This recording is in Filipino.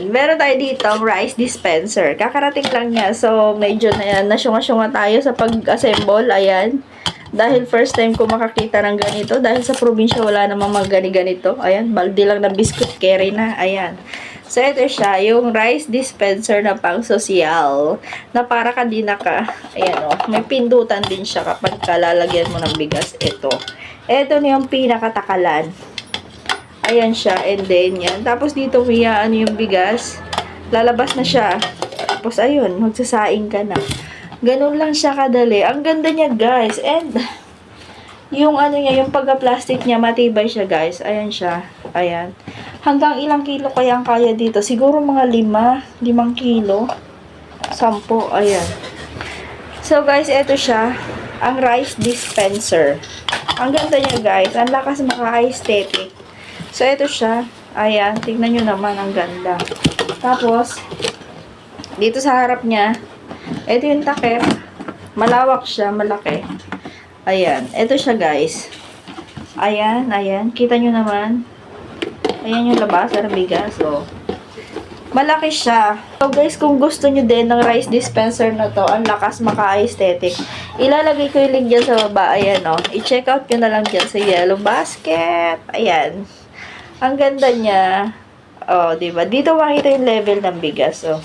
Meron tayo dito rice dispenser. Kakarating lang niya. So, medyo nasyunga-syunga tayo sa pag-assemble. Ayan. Dahil first time ko makakita ng ganito. Dahil sa probinsya wala namang mga ganito. Ayan. Balde lang ng biscuit carry na. Ayan. So, ito siya. Yung rice dispenser na pang sosyal. Na para kanina ka. Ayan o. May pindutan din siya kapag kalalagyan mo ng bigas. Ito. Ito na yung pinakatakalan. Ayan siya, and then yan. Tapos dito ano yung bigas. Lalabas na siya. Tapos ayun, magsasaing ka na. Ganun lang siya kadali. Ang ganda niya guys. And yung ano niya, yung pagka-plastic niya, matibay siya guys. Ayan siya. Ayan. Hanggang ilang kilo kaya ang kaya dito? Siguro mga 5 kilo. 10. Ayan. So guys, eto siya. Ang rice dispenser. Ang ganda niya guys. Ang lakas maka-aesthetic. So, ito siya. Ayan. Tignan nyo naman. Ang ganda. Tapos, dito sa harap niya, ito yung takip. Malawak siya. Malaki. Ayan. Ito siya, guys. Ayan. Ayan. Kita nyo naman. Ayan yung labas. Bigas. So, malaki siya. So, guys, kung gusto nyo din ng rice dispenser na to, ang lakas maka-aesthetic. Ilalagay ko yung link dyan sa baba. Ayan, o. I-check out nyo na lang dyan sa Yellow Basket. Ayan. Ang ganda niya. Oh, 'di ba? Dito makita yung level ng bigas, oh.